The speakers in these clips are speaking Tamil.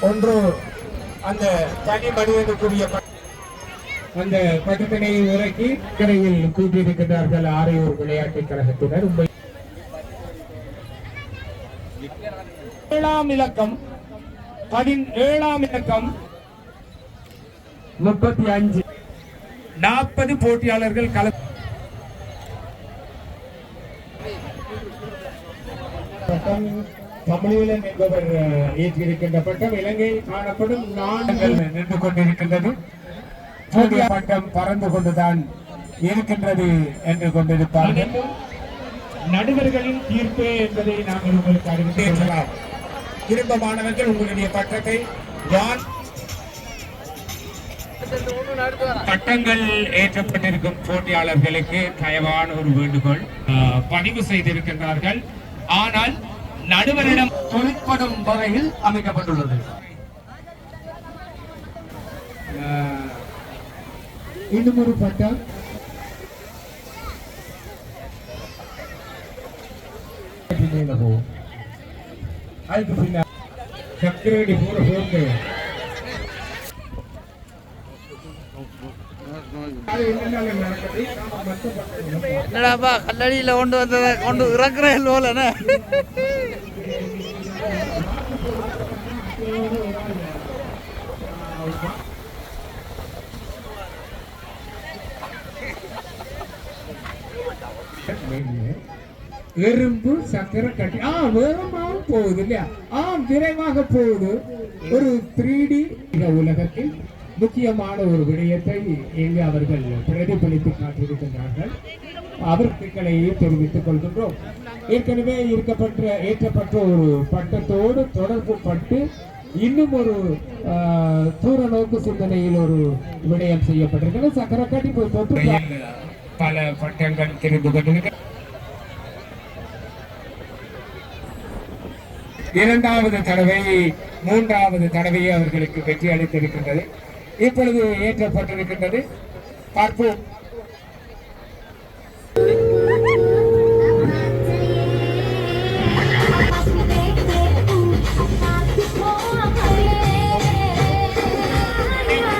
ஒன்று அந்த தனி மனிதனுக்குரிய அந்த பட்டத்தினை இறக்கி கரையில் கூட்டியிருக்கிறார்கள் ஆரையூர் விளையாட்டுக் கழகத்தினர். 17ஆம் இலக்கம் 35 40 போட்டியாளர்கள் பட்டம் தமிழீழன் என்பவர் ஏற்றிருக்கின்ற பட்டம் இலங்கையில் காணப்படும் நாடுகள் நின்று கொண்டிருக்கின்றது. பட்டம் பறந்து கொண்டுதான் இருக்கின்றது என்று கொண்டிருப்பார்கள். நடுவர்களின் தீர்ப்பு என்பதை நாங்கள் உங்களுக்கு அறிவிக்கலாம். திரும்ப மாணவர்கள் உங்களுடைய பட்டத்தை பட்டங்கள் ஏற்றப்பட்டிருக்கும் போட்டியாளர்களுக்கு தயவான ஒரு வேண்டுகோள். பதிவு செய்திருக்கின்றார்கள், ஆனால் நடுவரிடம் தொழிற்படும் வகையில் அமைக்கப்பட்டுள்ளது. இன்னும் ஒரு பட்டம் அதுக்கு பின்னால் சக்கரவடி போற போக்கு என்னடாப்பா கல்லடியில கொண்டு வந்ததை கொண்டு இறக்குறேன் போலன. எறும்பு சக்கரை கட்டி வேகமாக போகுது இல்லையா? விரைவாக போகுது. ஒரு 3D உலகத்தில் முக்கியமான ஒரு விடயத்தை இங்கு அவர்கள் பிரதிபலித்து காட்டியிருக்கின்றார்கள். அவர்களுக்களையே தெரிவித்துக் கொள்கின்றோம். ஏற்கனவே ஏற்றப்பட்ட ஒரு பட்டத்தோடு தொடர்பு பட்டு இன்னும் ஒரு தூர நோக்கு சிந்தனையில் ஒரு விடயம் செய்யப்பட்டிருக்கிறது. சக்கரை கட்டி போய் பல பட்டங்கள் தெரிந்து கொண்டிருக்க இரண்டாவது தடவை 3வது தடவையை அவர்களுக்கு வெற்றி அளித்திருக்கின்றது. இப்பொழுது ஏற்றப்பட்டிருக்கின்றது. பார்ப்போம்.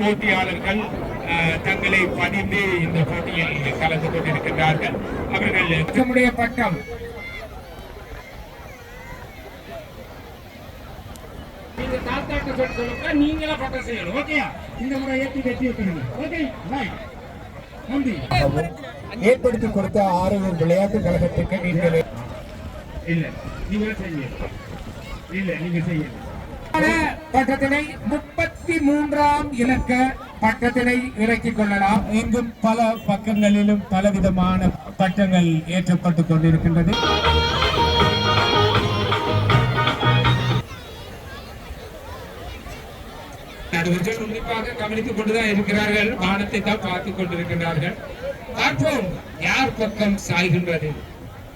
போட்டியாளர்கள் தங்களை பதிந்து இந்த போட்டியில் கலந்து கொண்டிருக்கின்றார்கள். அவர்கள் நம்முடைய பட்டம் நீங்களா பட்டம் செய்யணும். ஓகே, இந்த முறை ஏற்றி வெற்றி வைக்கணும். ஓகே, ஏற்படுத்தி கொடுத்த ஆரோக்கியம் விளையாட்டு கழகத்துக்கு நீங்கள் பட்டத்தினை 33ஆம் இலக்க பட்டத்தினை இறக்கிக் கொள்ளலாம். எங்கும் பல பக்கங்களிலும் பலவிதமான பட்டங்கள் ஏற்றப்பட்டுக் கொண்டிருக்கின்றது. நடுவர்கள் உன்னிப்பாக கவனித்துக் கொண்டுதான் இருக்கிறார்கள். வானத்தை தான் பார்த்துக் கொண்டிருக்கிறார்கள். பார்ப்போம் யார் பக்கம் சாய்கின்றது.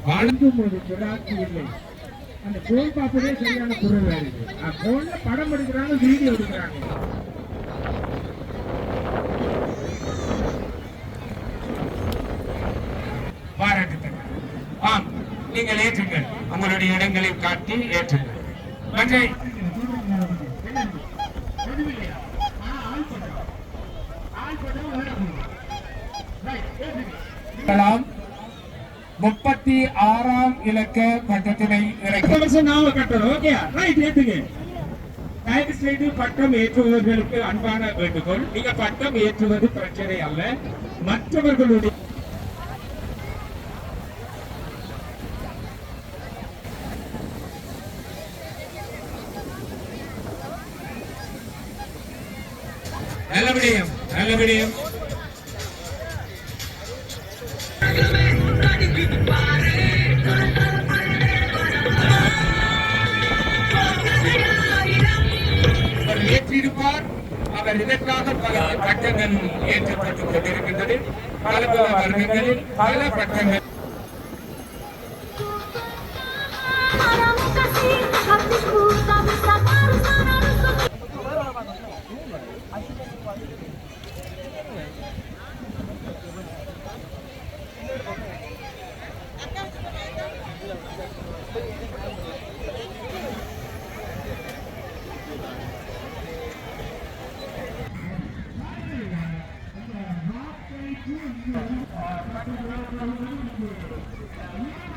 வானத்தும் ஒரு பிராட்சி இல்லை. அந்த போன் பார்ப்பதே சரியான குரல் இருக்கு. போன்ல படம் எடுக்கிறாங்க, வீடியோ எடுக்கிறாங்க. பாராட்டுங்கள். நீங்கள் ஏற்றுங்கள். உங்களுடைய இடங்களை காட்டி ஏற்றுங்கள். நன்றி. 36ஆம் இலக்க பட்டத்தினை பட்டம் ஏற்றுபவர்களுக்கு அன்பான வேண்டுகோள். நீங்க பட்டம் ஏற்றுவது பிரச்சனை அல்ல, மற்றவர்களுடைய நல்லபடியும் நல்லபடியும் ஏற்றிருப்பார். அவர் இதற்காக பல பட்டங்கள் ஏற்றப்பட்டுக் கொண்டிருக்கின்றது. பல பல வர்க்கங்களில் பல பட்டங்கள்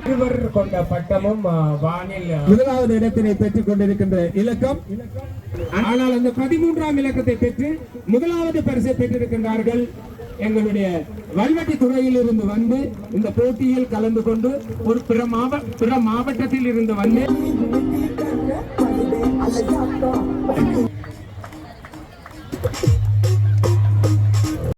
இருவர் கொண்ட பட்டமும் வானில் முதலாவது இடத்தினை பெற்றுக் கொண்டிருக்கின்ற இலக்கம். ஆனால் அந்த 13ஆம் இலக்கத்தை பெற்று முதலாவது பரிசை பெற்றிருக்கின்றார்கள். எங்களுடைய வல்வெட்டி துறையில் இருந்து வந்து இந்த போட்டியில் கலந்து கொண்டு ஒரு பிற மாவட்டத்தில் இருந்து வந்து